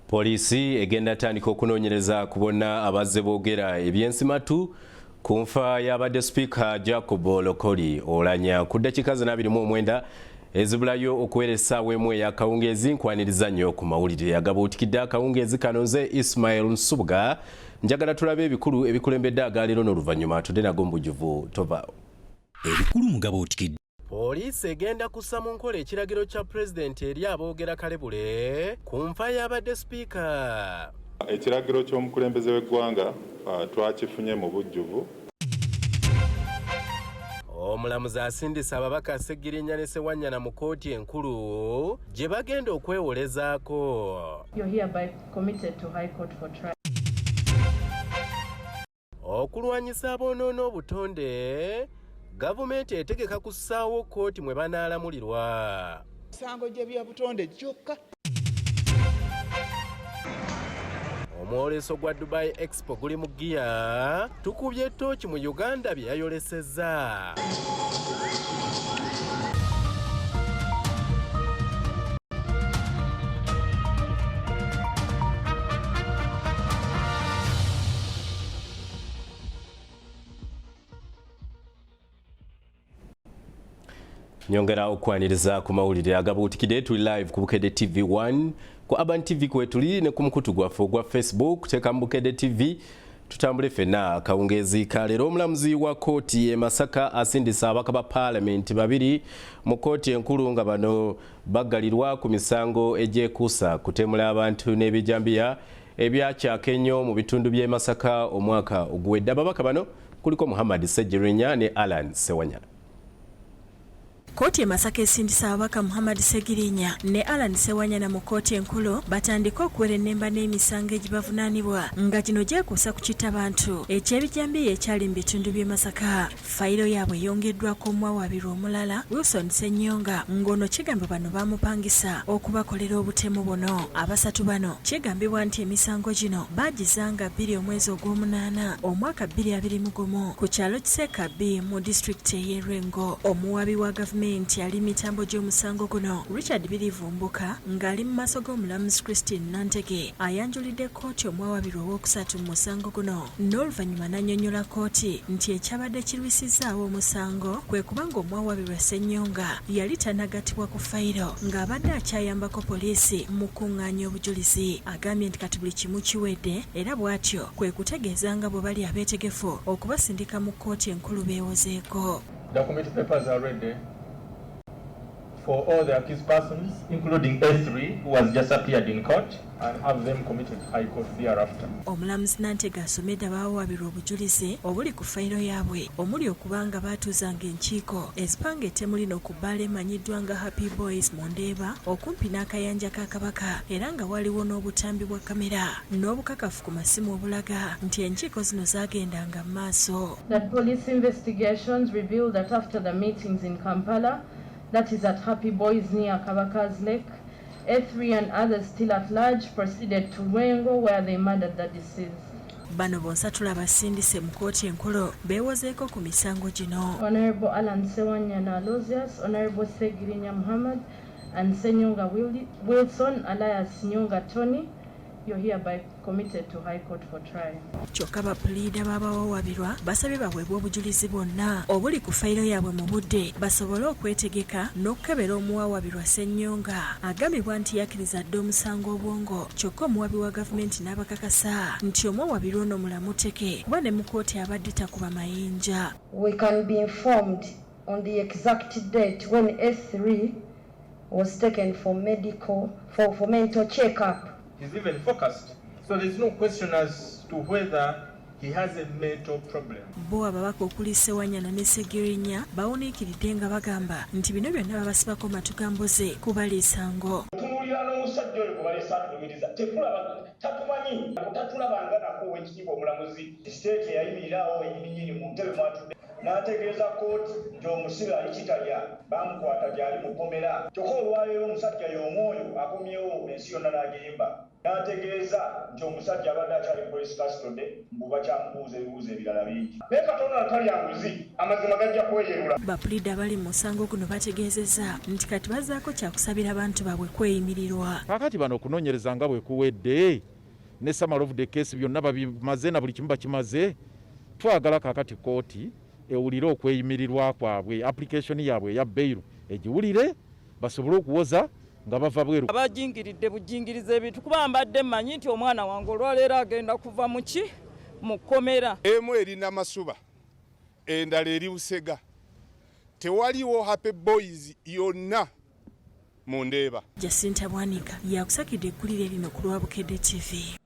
Poliisi egenda tandika okunoonyereza ku bonna abazze boogera ebyensimatu ku nfa y'abadde Speaker Jacob Lokoli Oulanya ku ddakiika 29 ezibulayo okuwera essaawa emu ey'akawungeezi. Nkwaniriza nnyo ku mawulire agabuutikidde akawungeezi kano. Nze Ismail Nsubuga njagala tulabe ebikulu ebikulembedde agaleero n'oluvannyuma tudde nago mu bujjuvu tovaawo. Ebikulu mu gabuutikidde. Poliisi egenda kussa mu nkola ekiragiro kya pulezidenti eri aboogera kalebule ku nfa y'abadde Speaker. Ekiragiro ky'omukulembeze w'eggwanga twakifunye mu bujjuvu. Omulamuzi asindise ababaka Ssegiriinya ne Ssewannyana mu kkooti enkulu gye bagenda okwewolezaako. Okulwanyisa aboonoona obutonde, Gavumenti etegeka kussaawo kkooti mwe banaalamulirwa. Sango gye bya butonde kyokka. Omwoleso gwa Dubai Expo guli mu giya. Tukubye Ttooci mu Uganda bye yayolesezza. Nyongera okwaniriza ku mawulire agabuutikidde. Tuli live ku Bukedde TV 1 ku Urban TV kwetuli ne ku mukutu gwaffe ogwa Facebook. Teeka mu Bukedde TV tutambule ffenna akawungeezi ka leero. Omulamuzi wa kkooti e Masaka asindisa ababaka ba Parliament babiri mu kkooti enkulu nga bano baggalirwa ku misango egyekuusa kutemula abantu n'ebijambiya ebyakyaka ennyo mu bitundu by'e Masaka omwaka oguwedde. Ababaka bano kuliko Ssegiriinya ne Ssewannyana. Kkooti e Masaka esindisa ababaka Ssegiriinya ne Ssewannyana mu kkooti enkulu batandika okuwera ennemba n'emisango egibavunaanibwa nga gino gyekuusa ku kittabantu eky'ebijambiya ekyali mu bitundu by'e Masaka. Fayiro yaabwe yongeddwako omuwawaabirwa omulala Wilson Ssenyonga ng'ono kigambibwa bano bamupangisa okubakolera obutemu buno. Abasatu bano kigambibwa nti emisango gino baagizanga 2 omwezi ogw'omunaana omwaka 2021 ku kyalo Kiseka B mu disitulikiti ey'e Rwengo. Omuwaabi wa gavumenti ali mitambo gy'omusango guno Richard Birivumbuka ng'ali mu maaso g'omulamuzi Christine Nantege ayanjulidde kkooti omwawaabirwa owookusatu mu musango guno, n'oluvannyuma n'annyonnyola kkooti nti ekyabadde kirwisizaawo omusango kwe kubanga omwawaabirwa Ssenyonga yali tannagattibwa ku fayiro ng'abadde akyayambako poliisi mu kuŋŋaanya obujulizi. Agambye nti kati buli kimu kiwedde era bw'atyo kwe kutegeeza nga bwe bali abeetegefu okubasindika mu kkooti enkulu beewozeeko. Document papers are ready for all the accused persons, including A3, who has just appeared in court, and have them committed to High Court thereafter. Omulamuzi Nantege asomedde abawawaabirwa obujulizi obuli ku fayiro yaabwe omuli okubanga baatuuzanga enkiiko ezipanga ettemu lino ku bbaala emanyiddwa nga Happy Boys mu Ndeeba okumpi n'akayanja ka Kabaka, era nga waliwo n'obutambi bwa kamera n'obukakafu ku masimu obulaga nti enkiiko zino zaagendanga mu maaso. That police investigations revealed that after the meetings in Kampala, that is at Happy Boys near Kabaka's Lake, A3 and others still at large proceeded to Rwengo where they murdered the deceased. Bano bonsatula abasindise mu kkooti enkulu beewozeeko ku misango gino. Honorable Ssewannyana Aloysius, Honorable Ssegiriinya Muhammad, and Ssenyonga Wilson alias Nyonga Tony, you're hereby committed to High Court for trial. Kyokka bapuliida b'abawawaabirwa basabye baweebwe obujulizi bwonna obuli ku fayiro yaabwe mu budde basobole okwetegeka n'okukebera omuwawaabirwa Ssenyonga. Agambibwa nti yakkiriza dde omusango obwongo, kyokka omuwaabi wa gavumenti n'abakakasa nti omuwawaabirwa ono mulamu teke kuba ne mu kkooti abadde takuba mayinja. We can be informed on the exact date when A3 was taken for mental check-up. He's even focused, so there's no question as to whether he has a mental problem. Bo ababaka okuli Ssewannyana ne Ssegiriinya bawuniikiridde nga bagamba nti bino byonna babasibako matugamboze kubaliisango. Tunuulira n'omusajja oyo kubaleesa atumiriza tekulaba tatumanyi tatulabanga nako ow'ekitiibwa omulamuzi siteeti eyayimirirawo enyininyini mu ntebe mwatudde n'ategeeza kkooti nti omusibe ali kitalya bamukwata gyali mukomera kyokka olwaleero omusajja y'omwoyo akomyewo ensi yonna n'agiyimba n'ategeeza nti omusajja abadde akyali police custody mbu bakyamubuuza ebibuuzo ebirala bingi naye katonda atali anguzi amazima gajja kweyerula. Bapulida abali mu musango guno bategeezezza nti kati bazzaako kyakusabira abantu baabwe kweyimirirwa. Kakati bano okunoonyereza nga bwe kuwedde ne summary of the case byonna babimaze na buli kimu bakimaze, twagala kakati kkooti ewulire okweyimirirwa kwabwe, application yaabwe eya bairu egiwulire basobole okuwoza nga bava bweru. Abajingiridde bujingiriza ebintu kuba mbadde mmanyi nti omwana wange olwaleero agenda kuva mu ki mu kkomera. Emu erina Masuba endala eri Busega, tewaliwo Happy Boys yonna mu Ndeeba. Jacinta Bwanika yakusakidde eggulire lino ku lwa Bukedde TV.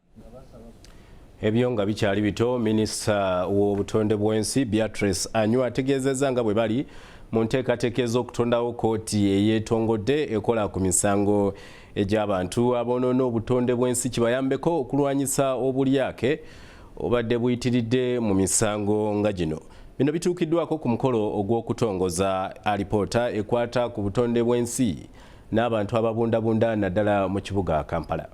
Ebyo nga bikyali bito, minisita w'obutonde bw'ensi Beatrice Anyu ategeezezza nga bwe bali mu nteekateeka ez'okutondawo kkooti eyeetongodde ekola ku misango egy'abantu aboonoona obutonde bw'ensi kibayambeko okulwanyisa obulyake obadde buyitiridde mu misango nga gino. Bino bituukiddwako ku mukolo ogw'okutongoza alipoota ekwata ku butonde bw'ensi n'abantu ababundabunda naddala mu kibuga Kampala.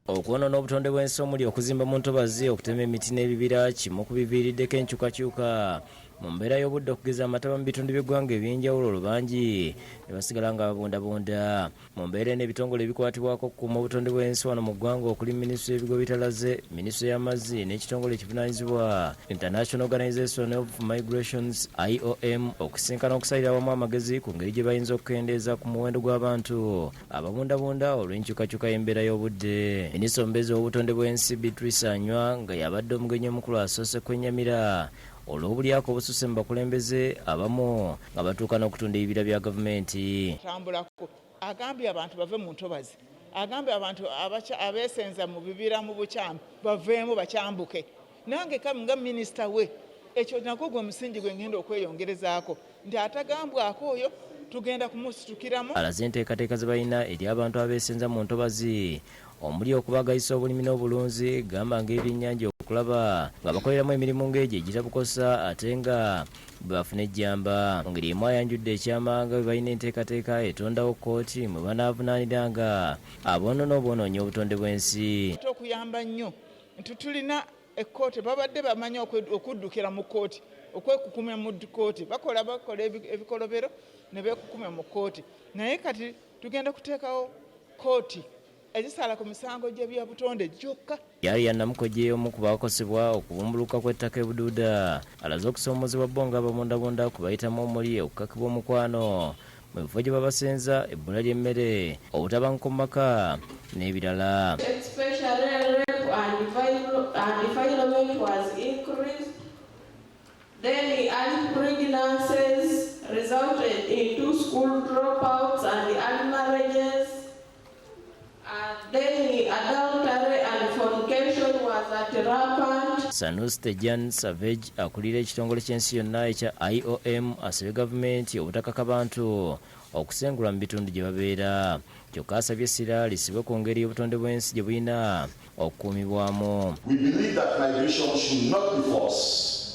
Okwonoona obutonde bw'ensi omuli okuzimba mu ntobazi, okutema emiti n'ebibira kimu ku biviiriddeko enkyukakyuka mu mbeera y'obudde okugeza amataba mu bitundu by'eggwanga eby'enjawulo olubangi ne basigala nga babundabunda. Mu mbeera n'ebitongole ebikwatibwako okukuuma obutonde bw'ensi wano mu ggwanga okuli minisitule y'ebigo bitalaze, minisitule y'amazzi n'ekitongole ekivunaanyizibwa International Organization of Migrations IOM okusinkana okusalira awamu amagezi ku ngeri gye bayinza okukendeeza ku muwendo gw'abantu ababundabunda olw'enkyukakyuka y'embeera y'obudde. Minisita omubeezi w'obutonde bw'ensi Beatrice Anyu nga yabadde omugenyi omukulu asoose kwennyamira olw'obulyako obususse mu bakulembeze abamu nga batuuka n'okutunda ebibira bya gavumenti. Tambulako agambye abantu bave mu ntobazi, agambye abantu abeesenza mu bibira mu bukyambu baveemu bakyambuke. Nange nga minisita we ekyo nagwo gwe musingi gwe ngenda okweyongerezaako nti atagambwako oyo tugenda kumusitukiramu. Alaze enteekateeka ze balina eri abantu abeesenza mu ntobazi omuli okubagayisa obulimi n'obulunzi, gamba ng'ebyennyanja okulaba nga bakoleramu emirimu ng'egyo egitabukosa ate nga bafuna ejjamba. Mu ngeri emu ayanjudde ekyama nga bwe balina enteekateeka etondawo kkooti mwe banaavunaaniranga aboonoona obwonoonyi obutonde bw'ensi. Okuyamba nnyo nti tulina ekkooti babadde bamanyi okuddukira mu kkooti, okwekukumya mu kkooti, bakola ebikolobero ne beekukumya mu kkooti, naye kati tugenda kuteekawo kkooti ezisala ku misango gy'ebya butonde gyokka. Yali yannamukoje omu ku bakosebwa okubumbuluka kw'ettaka ebuduuda alaze okusoomozebwa bo nga babundabunda kubayitamu omuli okukakibwa omukwano mu bifo gye babasenza, ebbula ly'emmere, obutabanguko mu maka n'ebirala. Then early pregnancies resulted in 2 school dropouts and early marriages. Daily adultery and fornication was at rampant. Sanus Tejan Savage akulira ekitongole ky'ensi yonna ekya IOM asabye gavumenti obutakaka bantu okusengula mu bitundu gye babeera. Kyokka asabye essira lisibwe ku ngeri y'obutonde bw'ensi gye bulina okukuumibwamu. We believe that migration should not be forced.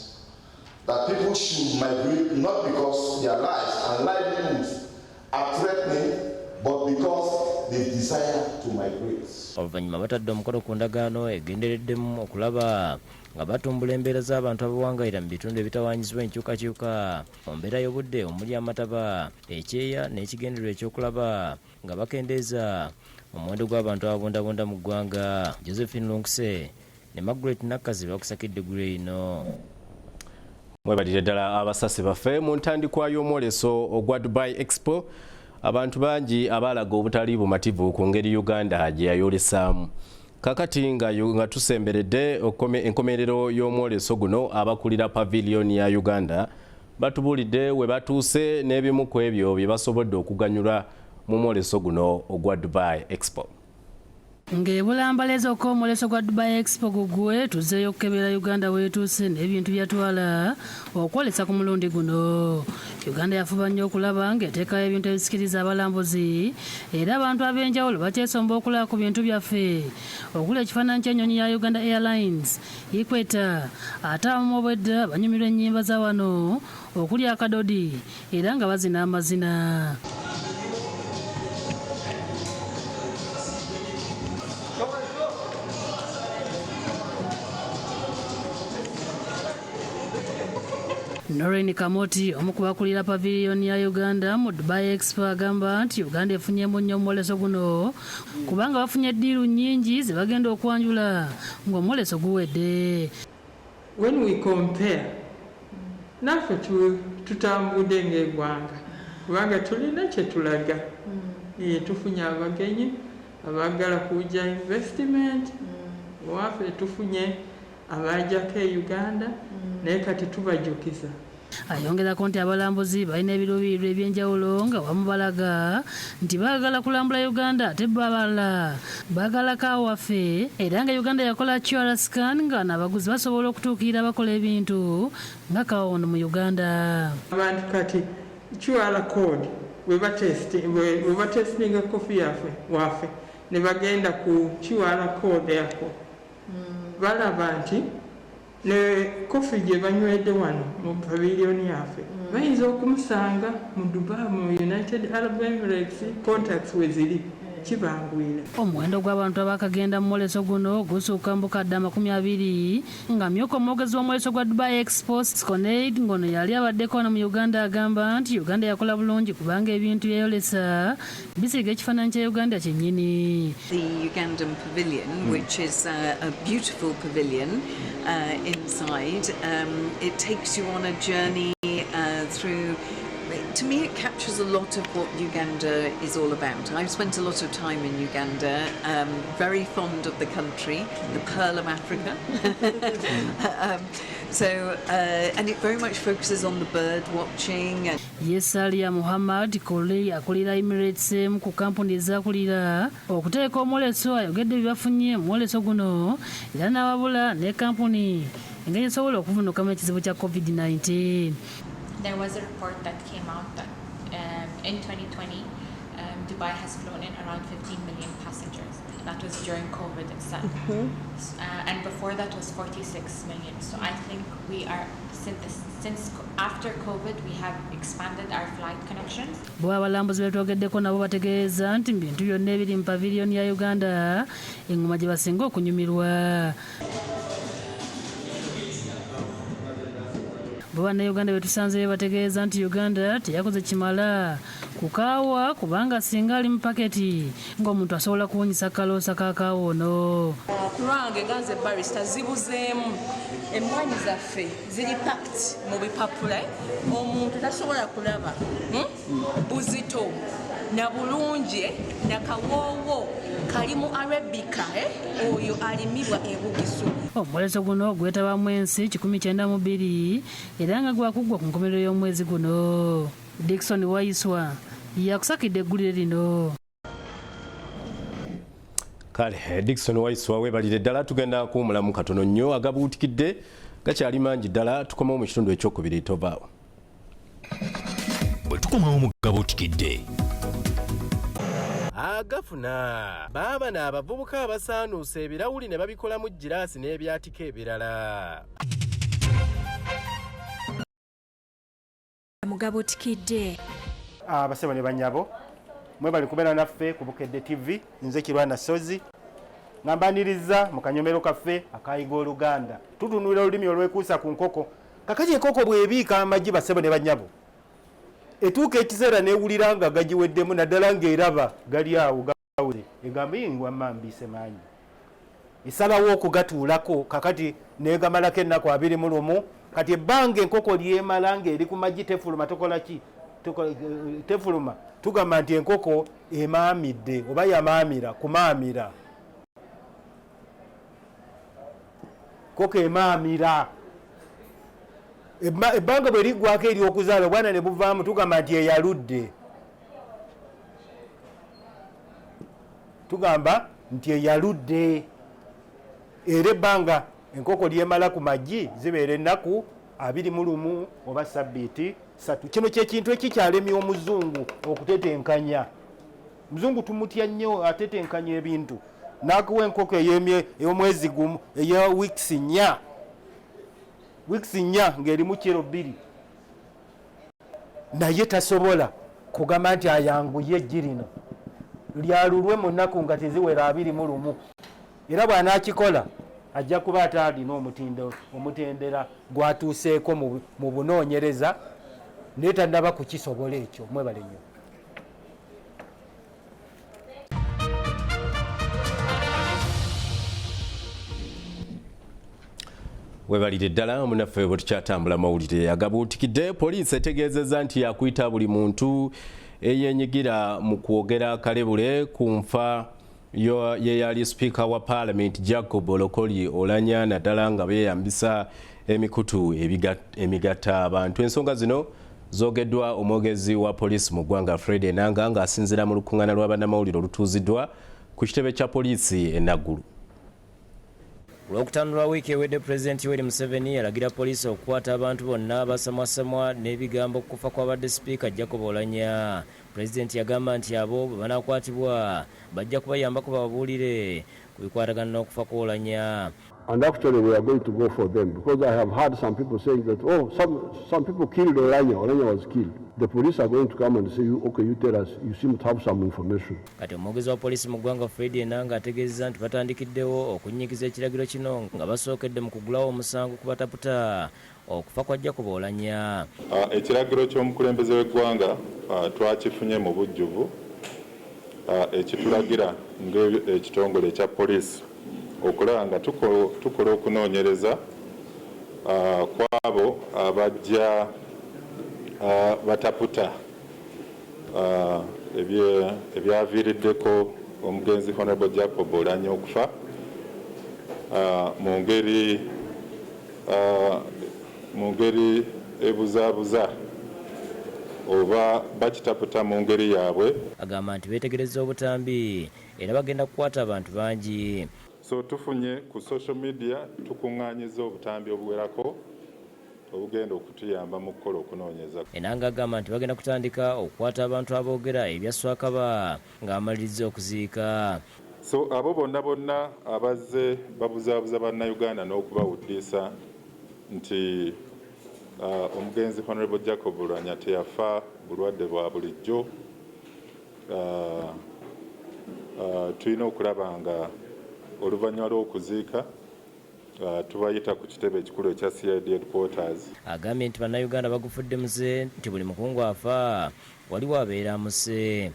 That people should migrate not because their lives and livelihoods are threatening, but because they desire to migrate. Oluvannyuma batadde omukono ku ndagaano egendereddemu okulaba nga batumbula embeera z'abantu abawangayira mu bitundu ebitawaanyizibwa enkyukakyuka mu mbeera y'obudde omuli amataba, ekyeya n'ekigendererwa ekyokulaba nga bakendeeza omuwendo gw'abantu ababundabunda mu ggwanga. Josephine Lunkuse ne Margaret Nakazi bakusakidde eggulu eno. Mwebalire ddala abasasi baffe mu ntandikwa y'omwoleso ogwa Dubai Expo. Abantu bangi abalaga obutali bumativu ku ngeri Uganda gye yayolesaamu. Kakati nga tusemberedde enkomerero y'omwoleso guno, abakulira pavilion ya Uganda batubulidde we batuuse n'ebimu ku ebyo bye basobodde okuganyula mu mwoleso guno ogwa Dubai Expo. ng'ebulambalezo ok'omuleso gwa Dubai Expo gugwe tuzzeeyo okukebera Uganda weetuuse n'ebintu byatwala okwolesa ku mulundi guno. Uganda yafuba nnyo okulaba ng'eteekayo ebintu ebisikiriza abalambuzi era abantu ab'enjawulo bakyesomba okulaba ku bintu byaffe okuli ekifaananyi ky'ennyonyi ya Uganda Airlines Equator ate abamu obwedda banyumirwa ennyimba za wano okuli Akadodi era nga bazina amazina. Noreen Kamoti omu ku bakulira paviliyoni ya Uganda mu Dubai Expo agamba nti Uganda efunyemu nnyo omuleso guno kubanga bafunye eddiiru nnyingi ze bagenda okwanjula ng'omuleso guwedde. When we compare naffe tutambudde ng'eggwanga kubanga tulina kye tulaga tufunye abagenyi abaagala kujja investment waffe tufunye abajjako e Uganda naye kati tubajjukiza. Ayongerako nti abalambuzi balina ebiruubirirwa ebyenjawulo nga wamu balaga nti baagala kulambula Uganda ate abalala baagala Kaawa waffe era nga Uganda yakola QR scan nga n'abaguzi basobola okutuukirira bakola ebintu nga Kaawa ono mu Uganda. Abantu kati QR code we batestinga kofi yaffe waffe ne bagenda ku QR code yako balaba nti ne kofi gye banywedde wano mu paviliyoni yaffe bayinza okumusanga mu Dubai mu United Arab Emirates contacts we ziri kibangwira. Omuwendo gw'abantu abakagenda mu muleso guno gusukka mu bukadde 20 nga myuka omwogezi w'omuleso gwa Dubai Expo Sconaid ngono yali abaddeko wano mu Uganda agamba nti Uganda yakola bulungi kubanga ebintu byeyolesa bisiga ekifaananyi kya Uganda kyennyini. The Ugandan pavilion, which is a beautiful pavilion inside, it takes you on a journey through. To me, it captures a lot of what Uganda is all about. I've spent a lot of time in Uganda, very fond of the country, the Pearl of Africa. And it very much focuses on the bird watching. Yesalia Muhammad akulira Emirates mu ku kampuni ezakulira okuteeka omuleso ayogedde byebafunye mu muleso guno era n'ababula ne kampuni engeri esobola okuvunukamu ekizibu kya COVID-19. There was a report that came out that in 2020, Dubai has flown in around 15 million passengers. That was during COVID itself. And before that was 46 million. So I think we are, since after COVID, we have expanded our flight connections. Abalambuzi betwogeddeko nabo bategeeza nti bintu byonna ebiri mu paviliyoni ya Uganda engoma gye basinga okunyumirwa. Bannayuganda betusanze bategeeza nti Uganda teyakoze kimala ku Kaawa kubanga singa ali mu paketi ng'omuntu asobola kuwunyisa kaloosa ka Kaawa ono. Kulwange ganze barista zibuzeemu emmwanyi zaffe ziri packed mu bipapula omuntu tasobola kulaba buzito na bulungi na kawoowo kalimu Arabica oyo alimibwa ebugisu. Omuleso guno gwetabamu ensi 192 era nga gwakugwa ku nkomerero y'omwezi guno. Dickson Waiswa yakusakidde eggulire lino. Kale Dickson Waiswa webalire ddala tugenda kuwumulamu katono nnyo agabuutikidde gakyali mangi ddala tukomawo mu kitundu ekyokubiri tovaawo. Bwe tukomawo mu gabuutikidde agafuna baaba n'abavubuka abasaanuusa ebirawuli ne babikolamu giraasi n'ebyatika ebirala. Mugabuutikidde abasebo ne banyabo mwebali kubeera naffe ku Bukedde TV nze Kirwana Sozi ngambanirizza mu kanyomero kaffe akayiga Oluganda tutunuulira olulimi olwekuusa ku nkoko kakati enkoko bwebiika amagi basebo ne banyabo etuuka ekiseera neewulira nga gagiweddemu naddala ng'eraba gali awo gawule egamba yingwa mambise maanyi esalawo okugatuulako kakati neegamalako ennaku 21 kati ebbanga enkoko lyemala ng'eri ku magi tefuluma tokola ki tefuluma tugamba nti enkoko emaamidde oba yamaamira kumaamira koko emaamira ebbanga bwe liggwako ery'okuzaala obwana ne buvaamu tugamba nti eyaludde tugamba nti eyaludde era ebbanga enkoko lyemala ku magi zibeera ennaku 21 oba sabbiiti 3. Kino kyekintu ekikyalemya omuzungu okutetenkanya. Muzungu tumutya nnyo atetenkanya ebintu. N'akuwa enkoko ey'omwezi gumu eya weeks 4 ng'erimu kiro 2 naye tasobola kugamba nti ayanguye eggi lino lyalulwe mu nnaku nga teziwera 21 era bw'anaakikola ajja kuba ate alina omutendera gwatuuseeko mu bunoonyereza naye tannaba kukisobola ekyo. Mwebale nnyo. Webalire ddala munaffe bwe tukyatambula mawulire. Agabuutikidde poliisi etegeezezza nti yakuyita buli muntu eyeenyigira mu kwogera kalebule ku nfa yeyali sipiika wa Parliament Jacob Olokoli Olanya naddala nga beeyambisa emikutu emigatta abantu. Ensonga zino zoogeddwa omwogezi wa poliisi mu ggwanga Fred Enanga ng'asinziira mu lukuŋŋaana lwa bannamawulire olutuuziddwa ku kitebe kya poliisi e Naggulu. Olwokutaano lwa wiiki ewedde Pulezidenti Yoweri Museveni yalagira poliisi okukwata abantu bonna abasamwasamwa n'ebigambo ku kufa kw'abadde sipiika Jacob Olanya. Pulezidenti yagamba nti abo bwe banaakwatibwa bajja kubayambako bababuulire ku bikwatagana n'okufa kwa Olanya. And actually we are going to go for them because I have heard some people saying that, oh, some people killed Olanya. Olanya was killed. The police are going to come and say, okay, you tell us, you seem to have some information. Kati omwogezi wa poliisi mu ggwanga Fred Enanga ategeezezza nti batandikiddewo okunnyikiza ekiragiro kino nga basookedde mu kugulawo omusango ku bataputa okufa kwa Jacob Olanya. Ekiragiro ky'omukulembeze w'eggwanga twakifunye mu bujjuvu ekitulagira ng'ekitongole ekya poliisi okulaba nga tukola okunoonyereza kwabo abajja bataputa ebyaviiriddeko omugenzi Honorable Jacob Olanya okufa mu ngeri ebuzaabuza oba bakitaputa mu ngeri yaabwe. Agamba nti beetegereza obutambi era bagenda kukwata abantu bangi. So tufunye ku social media tukuŋŋaanyiza obutambi obuwerako obugenda okutuyamba mu kukola okunoonyeza. Enanga agamba nti bagenda kutandika okukwata abantu aboogera ebyaswakaba ng'amaliriza okuziika. So abo bonna abazze babuzaabuza bannayuganda n'okubawuddisa nti omugenzi Honorable Jacob Olanya teyafa bulwadde bwa bulijjo, tulina okulaba nga oluvannyuma lw'okuziika tubayita ku kitebe ekikulu ekya CID headquarters. Agambye nti bannayuganda bagufudde muze nti buli mukungu afa waliwo abeera muse.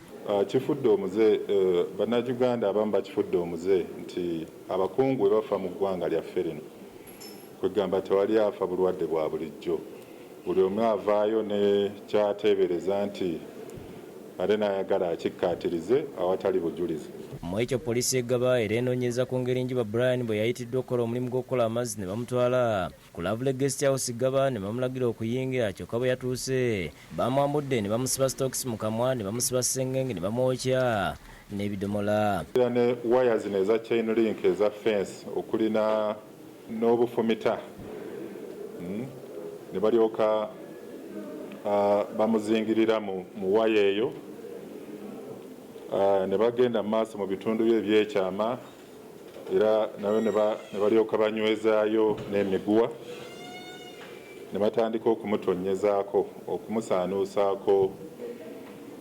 Kifudde omuze, bannayuganda abamu bakifudde omuze nti abakungu bwe bafa mu ggwanga lyaffe lino kwegamba tewali afa bulwadde bwa bulijjo. Buli omu avaayo ne kyateebereza nti ate n'ayagala akikkaatirize awatali bujulizi. Mu ekyo poliisi eggaba era enoonyeza ku ngeri njiba Brian bwe yayitiddwa okukola omulimu gw'okukola amazzi ne bamutwala ku Lavule Guest House Gaba ne bamulagira okuyingira, kyokka bwe yatuuse bamwambudde ne bamusiba stokes mu kamwa ne bamusiba ssengenge ne bamwokya n'ebidomola. Ne waya zino eza chain link eza fence okulina n'obufumita ne balyoka bamuzingirira mu waya eyo. Ne bagenda mu maaso mu bitundu bye ebyekyama era nayo ne balyoka banywezaayo n'emiguwa ne batandika okumutonyezaako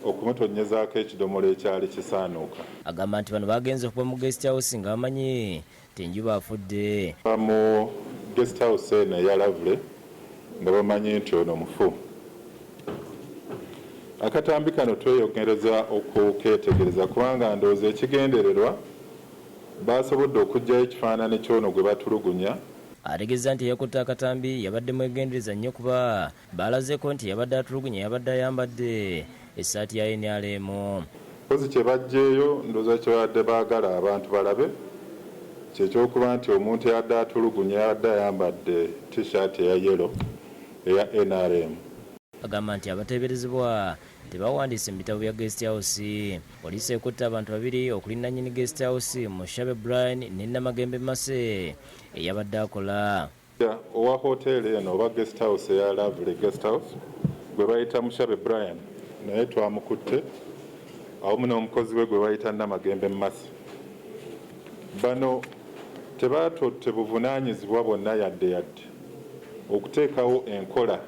okumutonyezaako ekidomola ekyali kisaanuuka. Agamba nti bano bagenze okuba mu guest house nga bamanyi ti enjuba afudde. Mu guest house eno eya Lavule nga bamanyi nti ono mufu. Akatambi kano tweyogereza okuketegereza kubanga ndowooza ekigendererwa basobodde okugyayo ekifaananyi ky'ono gwe batulugunya. Ategeeza nti eyakutte akatambi yabadde mwegendereza nnyo kuba baalazeeko nti yabadde atulugunya yabadde ayambadde essaati ya NRM. Mpozi kye baggyeeyo ndowooza kyebadde baagala abantu balabe kyekyokuba nti omuntu eyadde atulugunya yabadde ayambadde t-shirt eya yellow eya NRM. Agamba nti abateeberezebwa tebawandiise mu bitabo bya guest house. Poliisi ekutte abantu babiri okulinda nnyini guest house Mushabe Brian ne Namagembe Mase eyabadde akola. Owa hoteli eno oba guest house eya Lovely guest house gwe bayita Mushabe Brian naye twamukutte awamu n'omukozi we gwe bayita Namagembe Mase. Bano tebaatotte buvunaanyizibwa bonna yadde okuteekawo enkola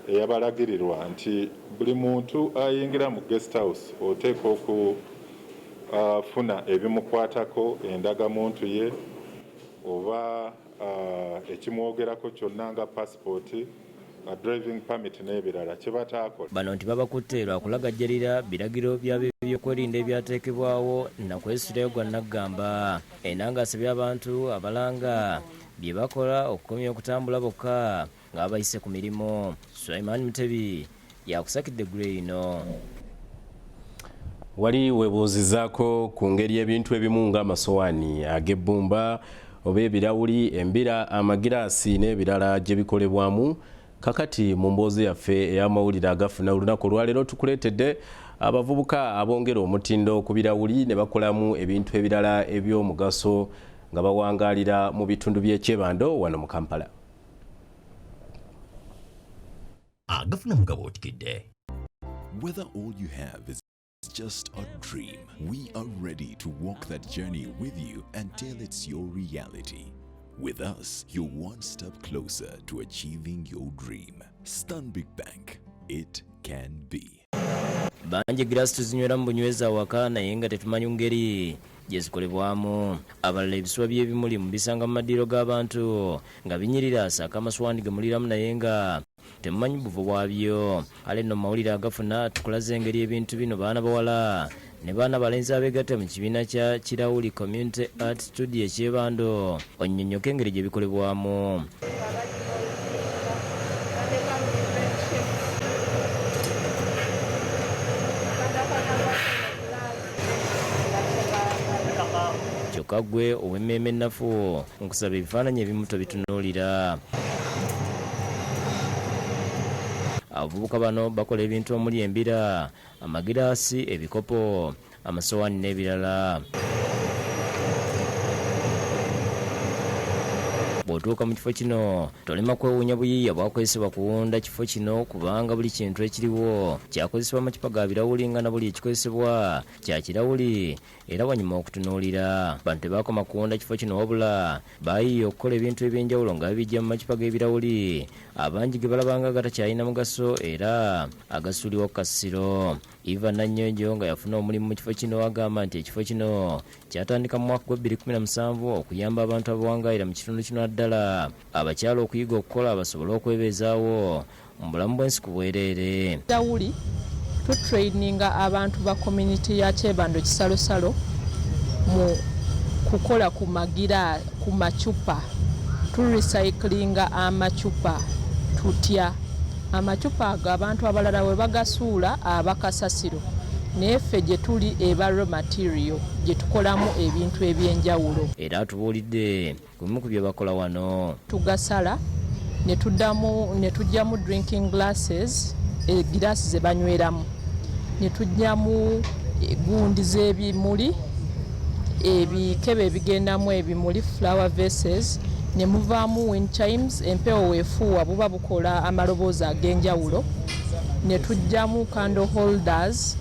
eyabalagirirwa nti buli muntu ayingira mu guest house oteeka okufuna ebimukwatako endagamuntu ye oba ekimwogerako kyonna nga passport, driving permit n'ebirala kye bataakola. Bano nti babakutte lwa kulagajjalira biragiro by'ebyokwerinda ebyateekebwawo na kwesulayo gwa Naggamba era ng'asabye abantu abalanga bye bakola okukomya okutambula bokka ng'abayise ku mirimu. Sulaiman Mutebi yakusakidde Grey ino. Wali webuuzizaako ku ngeri ebintu ebimu ng'amasowaani ag'ebbumba oba ebirawuli, embira, amagiraasi n'ebirala gye bikolebwamu. Kakati mu mboozi yaffe ey'amawulire agafuna olunaku olwaleero tukuleetedde abavubuka abongera omutindo ku birawuli ne bakolamu ebintu ebirala eby'omugaso nga bawangaalira mu bitundu by'ekyebando wano mu Kampala. Agafuna Agabuutikidde. Whether all you have is just a dream, we are ready to walk that journey with you until it's your reality. With us, you're one step closer to achieving your dream. Stanbic Bank, it can be. Banji girasi tuzinywera mu bunyweza waka naye nga tetumanyi ngeri gye zikolebwamu. Abalala ebisuwa by'ebimuli mu bisanga mu maddiiro g'abantu nga binyirira asaka amaswani gemuliramu naye nga temumanyi buvo bwabyo. Ale nno mawulire agafuna tukulaze engeri ebintu bino baana bawala ne baana balenzi abeegatte mu kibiina kya Kirawuli Community Art Studio ekyebando onnyonnyoke engeri gye bikolebwamu. Kyokka gwe ow'emmeeme ennafu nkusaba ebifaananyi ebimu tobitunuulira. Abavubuka bano bakola ebintu omuli embira, amagiraasi, ebikopo, amasowaani n'ebirala. Bw'otuuka mu kifo kino tolema kwewuunya buyiiya bwakozesebwa kuwunda kifo kino kubanga buli kintu ekiriwo kyakozesebwa amacupa ga birawuli nga na buli ekikozesebwa kya kirawuli era wanyuma okutunuulira. Bantu tebaakoma kuwunda kifo kino wabula baayiiya okukola ebintu eby'enjawulo nga babijja mu macupa g'ebirawuli abangi ge balabanga gatakyalina mugaso era agasuuliwa ku kasiro. Eva Nanyonjo nga yafuna omulimu mu kifo kino agamba nti ekifo kino kyatandika mu mwaka gwa 2017 okuyamba abantu abawangaayira mu kitundu kino naddala abakyala okuyiga okukola basobole okwebeezaawo mu bulamu bw'ensi ku bwereere. Dawuli tutraininga abantu ba community ya Kyebando kisalosalo mu kukola ku magira ku macupa, turecyclinga amacupa tutya amacupa ago abantu abalala we bagasuula abakasasiro naye ffe gye tuli eba raw material gye tukolamu ebintu eby'enjawulo. Era atubuulidde ku bimu ku bye bakola wano. Tugasala ne tujjamu drinking glasses, giraasi ze banyweramu, ne tujjamu gundi z'ebimuli, ebikebe ebigendamu ebimuli, flower vases, ne muvaamu wind chimes, empewo weefuuwa buba bukola amaloboozi ag'enjawulo, ne tujjamu candle holders.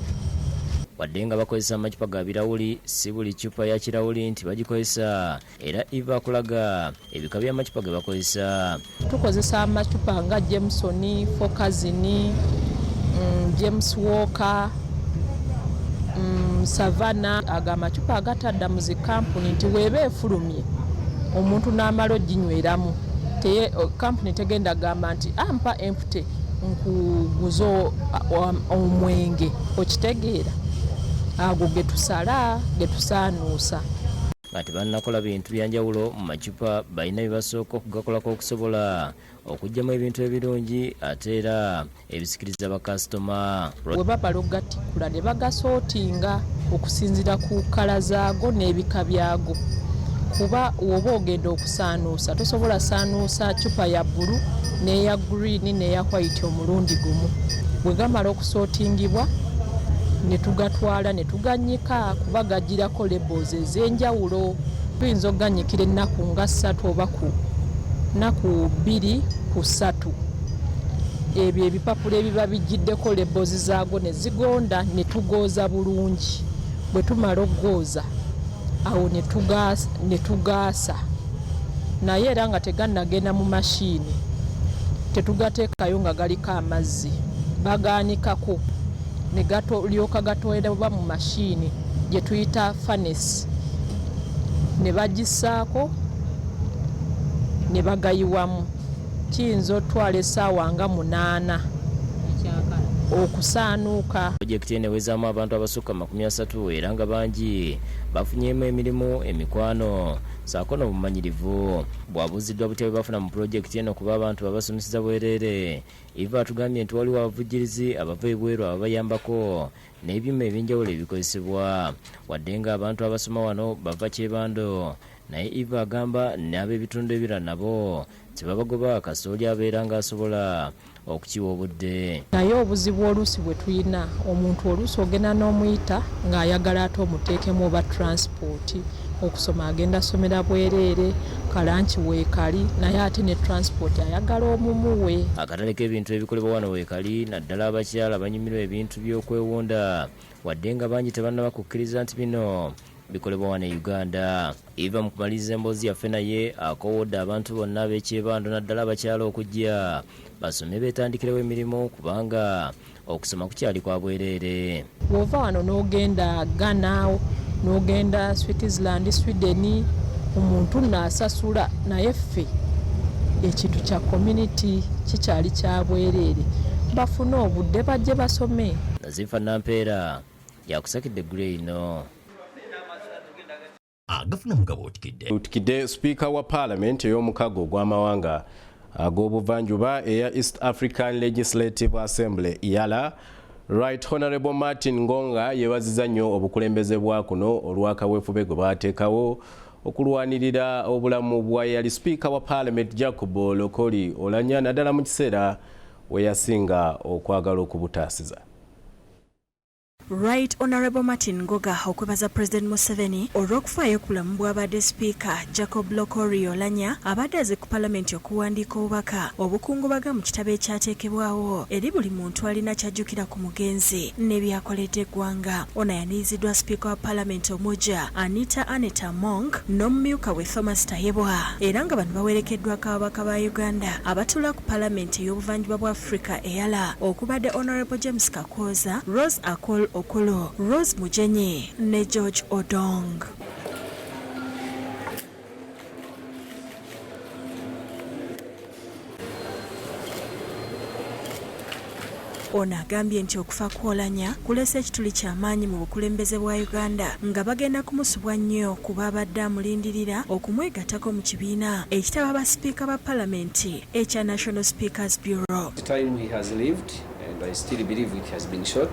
Wadde nga bakozesa amacupa ga birawuli si buli cupa ya kirawuli nti bagikozesa era Eva akulaga ebika by'amacupa ge bakozesa. Tukozesa amacupa nga Jameson, Focazin, James Walker, Savannah. Ago amacupa agatadda mu zi kampuni nti weeba efulumye omuntu n'amala oginyweramu. Kampuni tegenda gamba nti ampa empty nkuguzo omwenge, okitegeera. Ago getusala getusaanuusa. Nga tebannakola bintu byanjawulo mu macupa balina bye basooka okugakolako okusobola okugyamu ebintu ebirungi ate era ebisikiriza bakasitoma. We bamala okugatikula ne bagasootinga okusinziira ku kkala zaago n'ebika byago, kuba woba ogenda okusaanuusa tosobola saanuusa cupa ya bbulu n'eya green n'eya white omulundi gumu. bwe gamala okusootingibwa ne tugatwala ne tuganyika kuba gagirako labels ez'enjawulo. Tuyinza okuganyikira ennaku nga 3 oba ku nnaku 2 ku 3. Ebyo ebipapula ebiba bigiddeko labels zaago ne zigonda ne tugooza bulungi. Bwe tumala okugooza awo ne tugaasa naye era nga tegannagenda mu mashini, tetugateekayo nga galiko amazzi, bagaanikako ne lyoka gatwalibwa mu mashini gye tuyita furnace, ne bagissaako ne bagayiwamu. Kiyinza otwala essaawa nga 8 okusaanuuka. Projekiti eno ewezaamu abantu abasukka 30 era nga bangi bafunyeemu emirimu, emikwano saako n'obumanyirivu. Bwabuuziddwa butya bwe bafuna mu projekiti eno kuba abantu babasomeseza bwereere. Eva atugambye nti waliwo abavujjirizi abava ebweru ababayambako n'ebyuma ebyenjawulo ebikozesebwa. Wadde nga abantu abasoma wano bava Kyebando, naye Eva agamba n'ab'ebitundu ebirala nabo tebabagoba kasooli abeera ng'asobola okukiwa obudde. Naye obuzibu oluusi bwe tulina, omuntu oluusi ogenda n'omuyita ng'ayagala ate omuteekemu oba transport. Okusoma agenda asomera bwereere, kalanki weekali, naye ate ne transport ayagala omumuwe. Akatale k'ebintu ebikolebwa wano weekali, naddala abakyala banyumirwa ebintu by'okwewunda, wadde nga bangi tebannaba kukkiriza nti bino bikolebwa wano e Uganda. Eva mu kumaliriza emboozi yaffe naye akowodde abantu bonna ab'Ekyebando naddala abakyala okujja basome beetandikirewo emirimu kubanga okusoma kukyali kwa bwereere. Bw'ova wano n'ogenda Ghana, n'ogenda Switzerland, Sweden, omuntu n'asasula, naye ffe ekintu kya community kikyali kya bwereere. Bafune obudde bajje basome. Nazifa Nampeera yakusakidde Grey ino. Agafuna Tukubye Speaker wa Parliament ey'omukago ogw'amawanga ag'obuvanjuba eya East African Legislative Assembly yala Right Honorable Martin Ngonga yebaziza nnyo obukulembeze bwa kuno olw'akaweefube gwe baateekawo okulwanirira obulamu bwa yali Speaker wa Parliament Jacob Lokoli Olanya naddala mu kiseera we yasinga okwagala okubutaasiza. Right Honorable Martin Ngoga okwebaza President Museveni olw'okufaayo ku bulamu bw'abadde Speaker Jacob Lokoli Olanya abadde aze ku Parliament okuwandiika obubaka obukungubaga mu kitabo ekyateekebwawo eri buli muntu alina kyajjukira ku mugenzi n'ebyakoledde eggwanga. Ono yaniriziddwa Speaker wa Parliament omuggya Anita Monk n'omumyuka we Thomas Tayebwa era nga bano bawerekeddwako ababaka ba Uganda abatuula ku Parliament ey'obuvanjuba bwa Africa eyala okubadde Honorable James Kakooza, Rose Akol Okolo, Rose Mujenye ne George Odong. Ono agambye nti okufa kw'Olanya kuleese ekituli ky'amaanyi mu bukulembeze bwa Uganda nga bagenda kumusubwa nnyo kuba abadde amulindirira okumwegattako mu kibiina ekitaba basipiika ba Parliament ekya National Speakers Bureau. The time he has lived, and I still believe it has been short,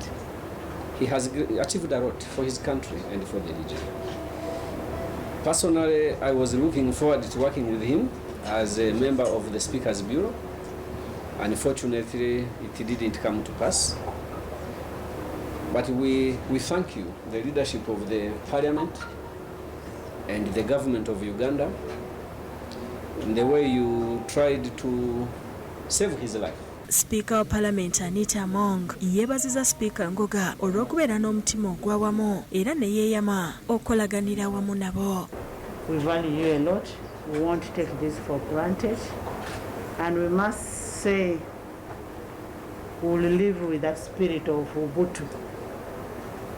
he has achieved a lot for his country and for the region. Personally, I was looking forward to working with him as a member of the Speakers Bureau. Unfortunately, it didn't come to pass. But we thank you, the leadership of the Parliament and the government of Uganda, in the way you tried to save his life. Speaker of Parliament Anita Monk yebaziza Speaker Ngoga olw'okubeera n'omutima ogwawamu era ne yeeyama okolaganira wamu nabo. We value you a lot. We won't take this for granted. And we must say we will live with that spirit of Ubuntu,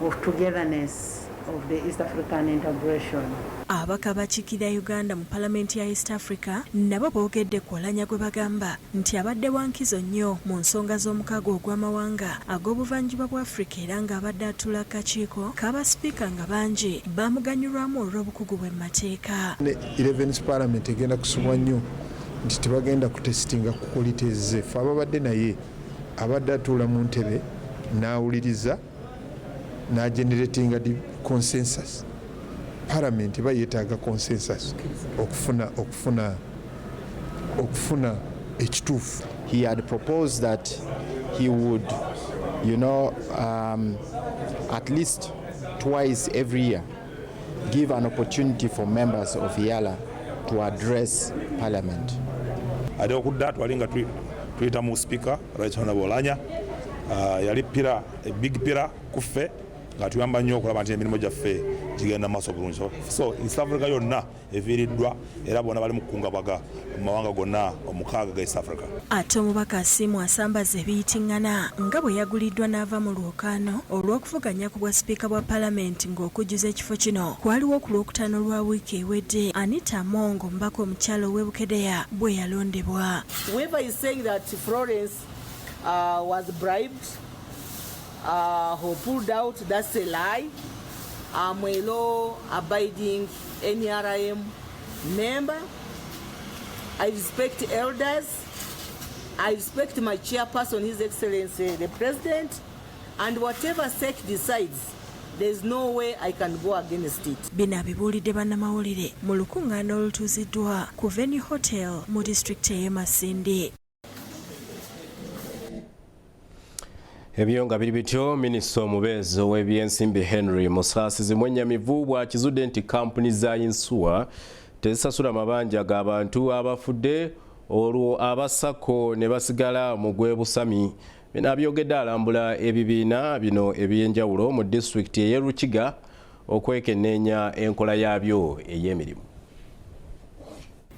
of togetherness, of the East African integration. Abaka bakiikirira Uganda mu Parliament ya East Africa nabo boogedde ku Olanya gwe bagamba nti abadde wankizo nnyo mu nsonga z'omukago ogw'amawanga ag'obuvanjuba bwa Africa era ng'abadde atuula akakiiko k'abasipiika nga bangi baamuganyulwamu olw'obukugu bwe mu mateeka. 11th Parliament egenda kusubwa nnyo nti tebagenda kutesitinga ku qualities ze. Ffe ababadde naye abadde atuula mu ntebe n'awuliriza n'ageneratinga di consensus. Parliament yeetaaga consensus okufuna ekituufu. He had proposed that he would you know, at least twice every year, give an opportunity for members of YALA to address Parliament. Ate okudda twalinga tuyita mu speaker Right Honorable Olanya yali pira a big pira kuffe nga tuyamba nnyo okulaba nti emirimu gyaffe gigenda maaso bulungi. So East Africa yonna eviiriddwa era bonna bali mu kukungabaga mu mawanga gonna omukaaga ga East Africa. Ate omubaka Asimu asambaza ebiyitiŋŋana nga bwe yaguliddwa n'ava mu lwokaano olw'okuvuganya ku bwa sipiika bwa Parliament ng'okujjuza ekifo kino kwaliwo ku lwokutaano lwa wiiki ewedde. Anita Mongo mbaka omukyalo w'e Bukedde bwe yalondebwa. Whoever is saying that Florence was bribed, who pulled out, that's a lie. I'm a law-abiding NRM member. I respect elders. I respect my chairperson, His Excellency the President, and whatever SEC decides, there's no way I can go against it. Bino abibuulidde bannamawulire mu lukungaana olutuuziddwa ku Venue Hotel mu disitulikiti y'e Masindi. Ebyo nga biri bityo, Minisita omubeezi w'ebyensimbi Henry Musaasizi mwennyamivu bw'akizudde nti kampuni za yinsuwa tezisasula mabanja g'abantu abafudde olwo abasako ne basigala mu gwebusami. Bino abyogedde alambula ebibiina bino eby'enjawulo mu disitulikiti ey'e Rukiga okwekenneenya enkola yaabyo ey'emirimu.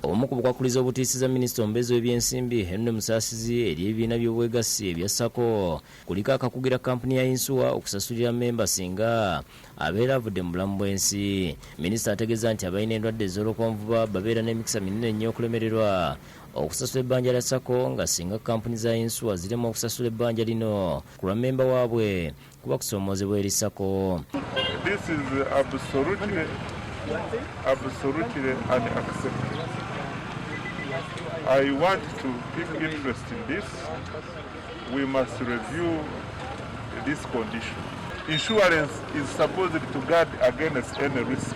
Omu ku bukwakuliza obutiisiza Minisita omubeezi w'ebyensimbi Henry Musaasizi eri ebibiina by'obwegassi ebya Sako kuliko akakugira kampuni ya yinsuwa okusasulira memba singa abeera avudde mu bulamu bw'ensi. Minisita ategeeza nti abalina endwadde ez'olwokonvuba babeera n'emikisa minene nnyo okulemererwa okusasula ebbanja lya Sako nga singa kampuni za yinsuwa zirema okusasula ebbanja lino ku lwa memba waabwe kuba kusomoozebwa eri Sako. This is absolutely unacceptable. I want to take interest in this. We must review this condition. Insurance is supposed to guard against any risk,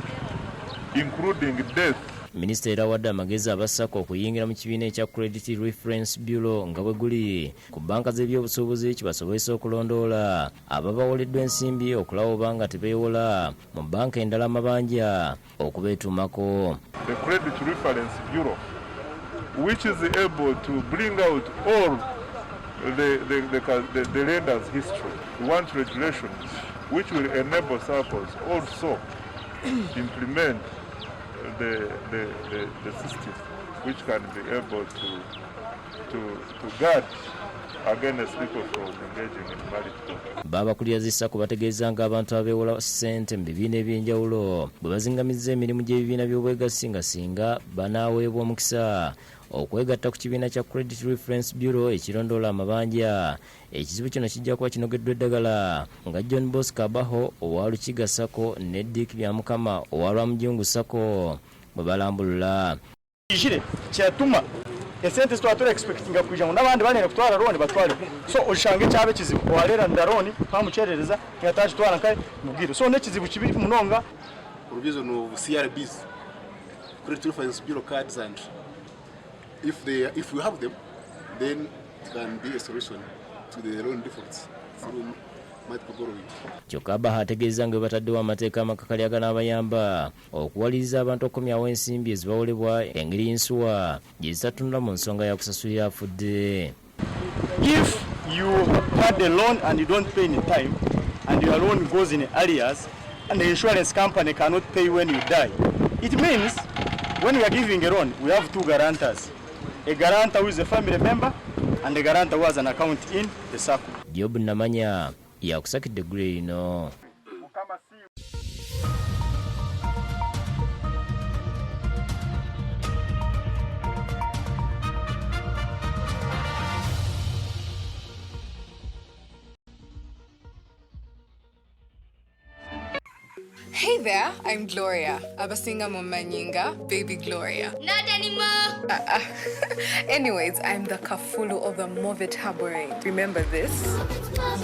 including death. Minisita era wadde amagezi abasako okuyingira mu kibiina ekya Credit Reference Bureau nga bwe guli ku banka z'ebyobusuubuzi kibasobozesa okulondoola ababawoleddwa ensimbi okulaba oba nga tebeewola mu banka endala amabanja okubeetuumako. The Credit Reference Bureau, which is able to bring out all the lender's history, we want regulations which will enable circles also implement the system which can be able to guard against people from engaging in marital. Baabakulira z'Sako bategeeza nga abantu abeewola ssente mu bibiina eby'enjawulo bwe bazingamizza emirimu gy'ebibiina by'obwegassi nga singa banaaweebwa omukisa okwegatta ku kibiina kya Credit Reference Bureau ekirondoola amabanja. Ekizibu kino kijja kuba kinogeddwa eddagala nga John Bosco Abaho owa Lukiga Sako ne Dick Byamukama owa Lwamujungu Sako bwe balambulula. Kyatuma esente twatula expectinga kwijja n'abandi balina kutwala looni batwale. So oshange kyabe kizibu walera ndaroni pamukyerereza ngatachi twala kai mubwiro. So nekizibu kibi munonga provision of CRBs, Credit Reference Bureau cards, and if we have them, then it can be a solution to the loan defaults through multiple borrowing. Kyokka Abaha ategeeza nga bataddewo amateeka amakakali aganabayamba okuwaliriza abantu okukomyawo ensimbi ezibawolebwa engeri yinsuwa gye zitatunula mu nsonga ya kusasulira afudde. If you had a loan and you don't pay in time and your loan goes in arrears and the insurance company cannot pay when you die, it means when we are giving a loan, we have two guarantors. A guarantor who is a family member and a guarantor who has an account in the circle. Job Namanya yakusakidde gule lino. Hey Hey there, I'm Gloria. Abasinga Momanyinga, baby Gloria. Not anymore. Anyways, I'm the kafulu of the Movit Herbal Range. Remember this?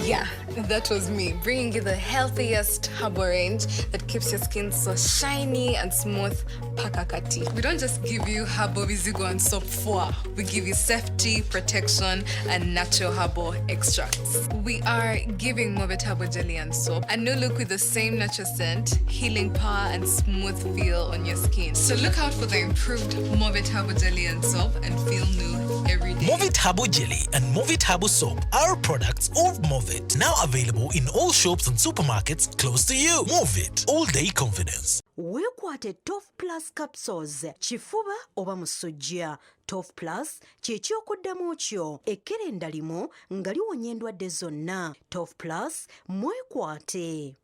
Yeah, that was me, bringing you the healthiest herbal range that keeps your skin so shiny and smooth. Pakakati. We don't just give you herbal vizigo and soap for. We give you safety, protection, and natural herbal extracts. We are giving Movit Herbal Jelly and soap a new look with the same natural scent, healing power, and smooth feel on your skin. So look out for the improved Movit Herbal Jelly and soap and feel new every day. Movit Herbal Jelly and Movit Herbal Soap are products of Movit, now available in all shops and supermarkets close to you. Movit, all day confidence. Weekwate Tough Plus capsules chifuba oba musujja. Tough Plus ky'ekyokuddamu kyo ekkerenda limu nga liwonya endwadde zonna. Tough Plus mwekwate.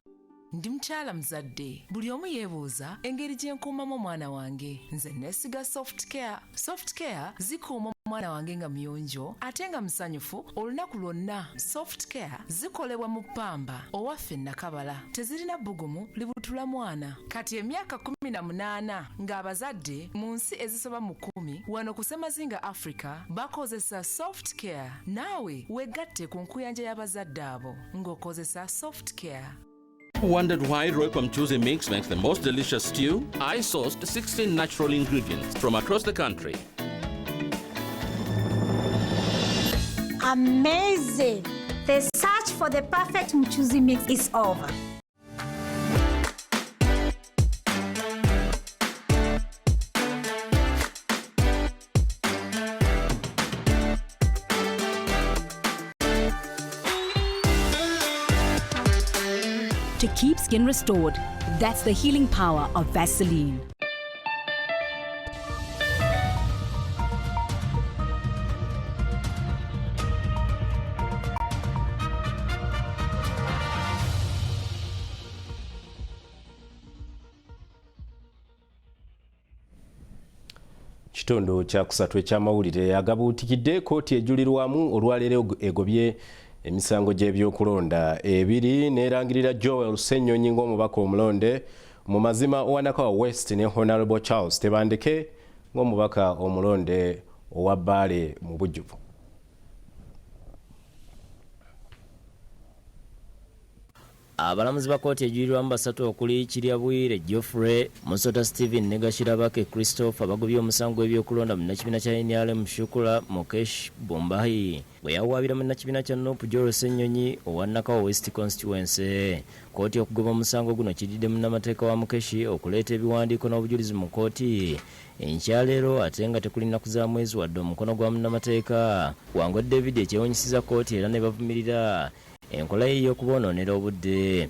Ndi mukyala muzadde, buli omu yeebuuza engeri gye nkuumamu omwana wange. Nze neesiga soft care. Soft care zikuuma omwana wange nga muyonjo ate nga musanyufu olunaku lwonna. Soft care zikolebwa mu ppamba owaffe Nakabala, tezirina bbugumu libutula mwana. Kati emyaka 18 ng'abazadde mu nsi ezisoba mu 10 wano ku Ssemazinga Africa bakozesa soft care. Naawe weegatte ku nkuyanja y'abazadde abo ng'okozesa soft care. Wondered why Royco Mchuzi mix makes the most delicious stew? I sourced 16 natural ingredients from across the country. Amazing! The search for the perfect Mchuzi mix is over. To keep skin restored, that's the healing power of Vaseline. Kitundu kya kusatu ekyamawulire Agabuutikidde kkooti ejulirwamu olwaleero egobye emisango gy'ebyokulonda ebiri n'erangirira Joel Ssenyonyi ng'omubaka omulonde mu mazima owa Nakawa West ne Honorable Charles Tebandeke ng'omubaka omulonde owa Bbaale mu bujjuvu. Abalamuzi ba kkooti ejulirwamu basatu okuli Kiryabwire Geoffrey, Musota Stephen ne Gashirabake Christopher bagobye omusango w'ebyokulonda mu nakibiina kya NRM Shukula Mukesh Bombahi bwe yawaabira mu nakibiina kya Nopu Joel Ssenyonyi owa Nakawa West Constituency. Kkooti okugoba omusango guno kiridde munnamateeka wa Mukeshi okuleeta ebiwandiiko n'obujulizi mu kkooti enkyaleero ate nga tekulina kuza mwezi wadde omukono gwa munnamateeka Wango David ekyewunyisiza kkooti era ne bavumirira enkola ye y'okuboonoonera obudde.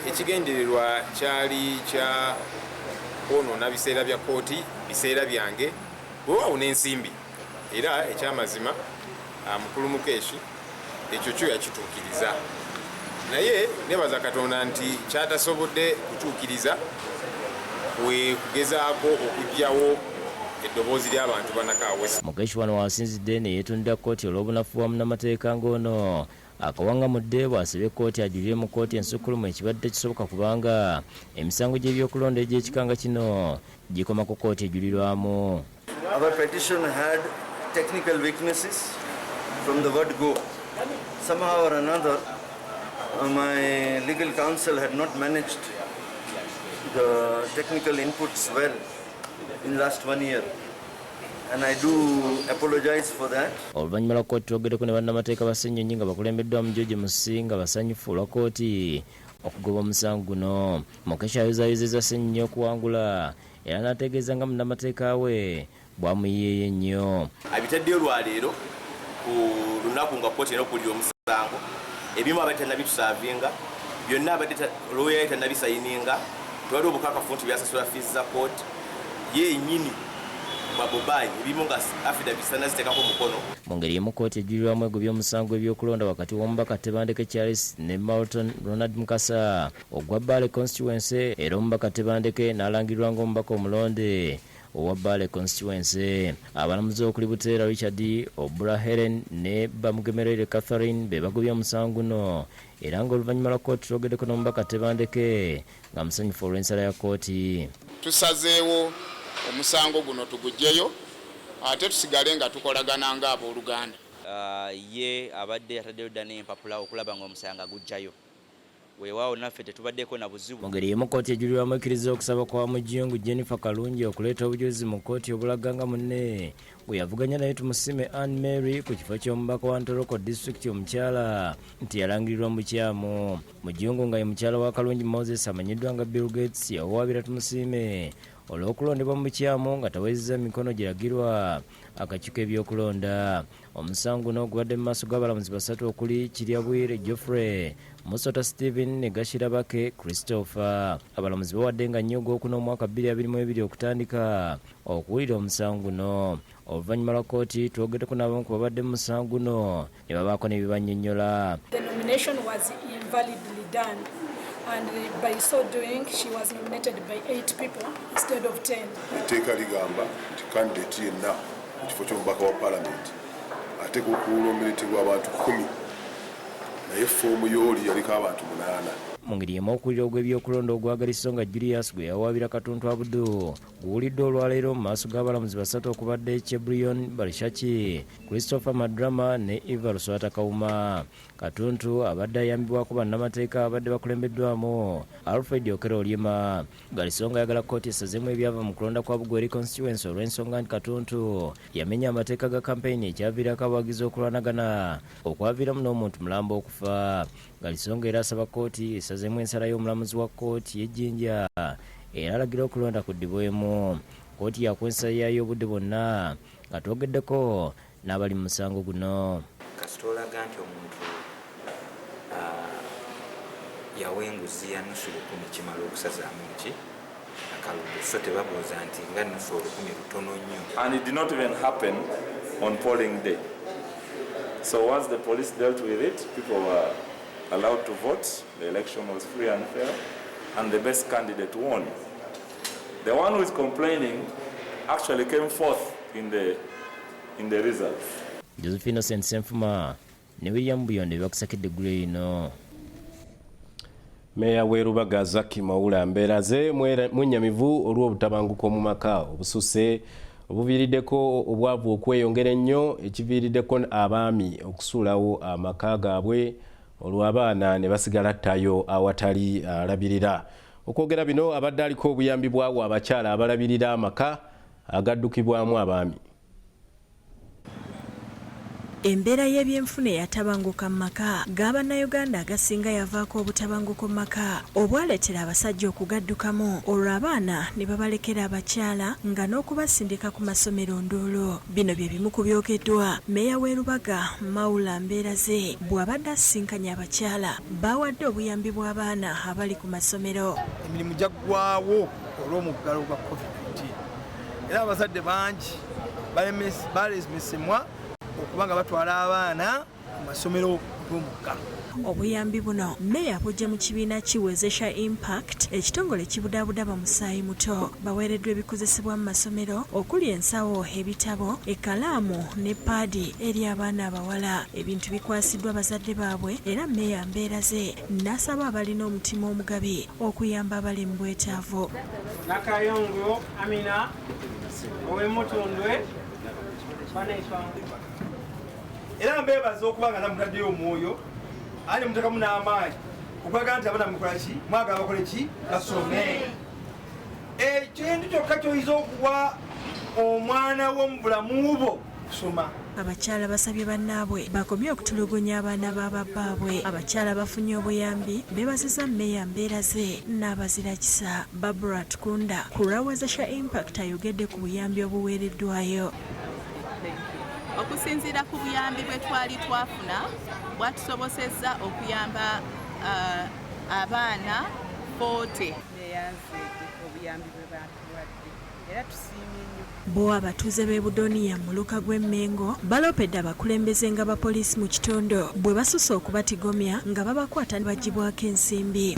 Ekigendererwa kyali kya kwonoona biseera bya kkooti, biseera byange bwewaawo n'ensimbi, era ekyamazima mukulu Mukeshi ekyo kyo yakituukiriza, naye nebaza Katonda nti kyatasobodde kutuukiriza we kugezaako okuggyawo eddoboozi ly'abantu ba Nakawa West. Mukeshi wano wasinzidde ne yeetondera kkooti olw'obunafu bwa munnamateeka ng'ono akawangamudde bw'asabye kkooti ajulire mu kkooti ensukkulumu ekibadde kisoboka kubanga emisango gy'ebyokulonda egy'ekikanga kino gikoma ku kkooti ejulirwamu. Our petition had technical weaknesses from the word go. Somehow or another, my legal counsel had not managed the technical inputs well in the last 1 year. And I do apologize for that. Oluvannyuma lwa kkooti twogeddeko ne bannamateeka ba Ssenyonyi nga bakulembeddwamu George Musi nga basanyufu olwa kkooti okugoba omusango guno. Mukeshi ayozayozezza Ssenyonyi okuwangula era n'ategeeza nga munnamateeka we bwamuyiyeeyo ennyo. Abitaddeyo lwaleero ku lunaku nga kkooti era okuwulira omusango ebimu abadde tannabitusavinga byonna abadde looya ye tannabisayininga tewaliwo obukakafu nti byasasula fiizi za kkooti yennyini babobayi ebimu nga affidavit ziteekako omukono. Mu ngeri emu kkooti ejulirwamu egobye omusango ebyokulonda wakati w'omubaka Tebandeke Charles ne Malton Ronald Mukasa ogwa Bbaale constituency era omubaka Tebandeke n'alangirirwa ng'omubaka omulonde owa Bale constituency. Abalamuzi okuli Buteera Richard, Obra Helen ne Bamugemerere Catherine be bagobya omusango guno era ng'oluvannyuma lwa kkooti lwogeddeko n'omubaka Tebandeke nga musanyufu olw'ensala ya kkooti. Tusazeewo omusango guno tugugyeyo ate tusigale nga tukolagana ng'abooluganda. Ye abadde ataddeyo dda n'empapula okulaba ng'omusango gujjayo. Weewaawo naffe tetubaddeko na buzibu. Mu ngeri y'emu kkooti ejulirwamu ekkiriza okusaba kwa Mujungu Jennifer Kalungi okuleeta obujulizi mu kkooti obulaga nga munne bwe yavuganya naye tumusime Anne Mary ku kifo ky'omubaka wa Ntoroko District omukyala nti yalangirirwa mu bukyamu. Mujungu nga ye mukyala wa Kalungi Moses amanyiddwa nga Bill Gates yawaabira tumusime olw'okulondebwa mu bukyamu nga tawezezza mikono giragirwa akakiiko ebyokulonda. Omusango guno gubadde mu maaso g'abalamuzi basatu okuli Kiryabwire Geoffrey, Musota Stephen ne Gashirabake Christopher. Abalamuzi bawadde nga nnyo Ogwokuna omwaka 2022 okutandika okuwulira omusango guno. Oluvannyuma lwa kkooti twogeddeko n'abamu ku babadde mu musango guno ne babaako n'ebibannyonnyola. The nomination was invalidly done. And by so doing, she was nominated by 8 people instead of 10. Etteeka ligamba nti kandidate yenna mu kifo ky'omubaka wa Parliament ateeka okuwuloomeretebwa abantu 10 naye foomu y'oli yaliko abantu 8. Mu ngeri y'emu okuwulira ogw'ebyokulonda ogwagalisa nga Julius gwe yawaabira Katuntu Abdul guwulidde olwaleero mu maaso g'abalamuzi basatu okubadde Chebrion Barishaki, Christopher Madrama ne Eva Luswata Kawuma. Katuntu abadde ayambibwako bannamateeka abadde bakulembeddwamu Alfred Okero Olyema. Galisonga ayagala kkooti esazeemu ebyava mu kulonda kwa Bugweri constituency olw'ensonga nti Katuntu yamenya amateeka ga kampeyini ekyaviirako abawagizi okulwanagana okwaviiramu n'omuntu mulambo okufa. Galisonga era asaba kkooti esazeemu ensala y'omulamuzi wa kkooti y'Ejjinja era alagira okulonda kuddibwemu. Kkooti yakwensala yayo obudde bwonna nga twogeddeko n'abali mu musango guno. Kasita olaga nti omuntu yawenguzi ya nusu 10 kimala okusazaamu ki akalulu so tebabuuza nti nga nusu 10 lutono nnyo. And it did not even happen on polling day. So once the police dealt with it, people were allowed to vote. The election was free and fair, and the best candidate won. The one who is complaining actually came forth in the results. Josephine Senfuma ne William Buyonde bakusakidde gule ino. Meya w'Erubaga Zaki Mawula mbeeraze mwennyamivu olw'obutabanguko mu maka obususe obuviiriddeko obwavu okweyongera ennyo ekiviiriddeko abaami okusuulawo amaka gaabwe olw'abaana ne basigala ttayo awatali alabirira. Okwogera bino abadde aliko obuyambi bwawo abakyala abalabirira amaka agaddukibwamu abaami. Embeera y'ebyenfuna eyatabanguka mu maka g'Abannayuganda agasinga yavaako obutabanguko mu maka obwaleetera abasajja okugaddukamu olwo abaana ne babalekera abakyala nga n'okubasindika ku masomero nduulo. Bino bye bimu ku byogeddwa Meeya w'Erubaga Mawula Mbeeraze bw'abadde asisinkanya abakyala bawadde obuyambi bw'abaana abali ku masomero. Emirimu gyaggwaawo olw'omuggalo gwa COVID-19 era abazadde bangi balemesemwa okubanga batwala abaana ku masomero g'omugga. Obuyambi buno Meeya bujja mu kibiina kiwezesha Impact ekitongole kibudaabuda bamusaayi muto. Baweereddwa ebikozesebwa mu masomero okuli ensawo, ebitabo, ekkalaamu ne paadi eri abaana abawala. Ebintu bikwasiddwa bazadde baabwe era Meeya Mbeeraze n'asaba abalina omutima omugabi okuyamba abali mu bwetaavu. Nakayongo Amina ow'Emutundwe era mbeebaza okubanga namutaddeyo omwoyo ali mutekamu n'amaanyi okwaga nti abaana mukola ki mwagala bakole ki basome. Ekintu kyokka kyoyinza okuwa omwana w'omu bulamu bwo kusoma. Abakyala basabye bannaabwe bakomye okutulugunya abaana b'ababbaabwe. Abakyala bafunye obuyambi beebaziza Meeya Mbeeraze n'abazira kisa. Barbara Tukunda ku lwawezesha Impact ayogedde ku buyambi obuweereddwayo. Okusinziira ku buyambi bwe twali twafuna bwatusobosezza okuyamba abaana 40. Obuyambi bwe batuwadde era tusiimye nnyo. Bo abatuuze b'e Budonia mu luka gw'Emmengo baloopedde abakulembeze nga bapoliisi mu kitondo bwe basusse okubatigomya nga babakwata ne bagibwako ensimbi.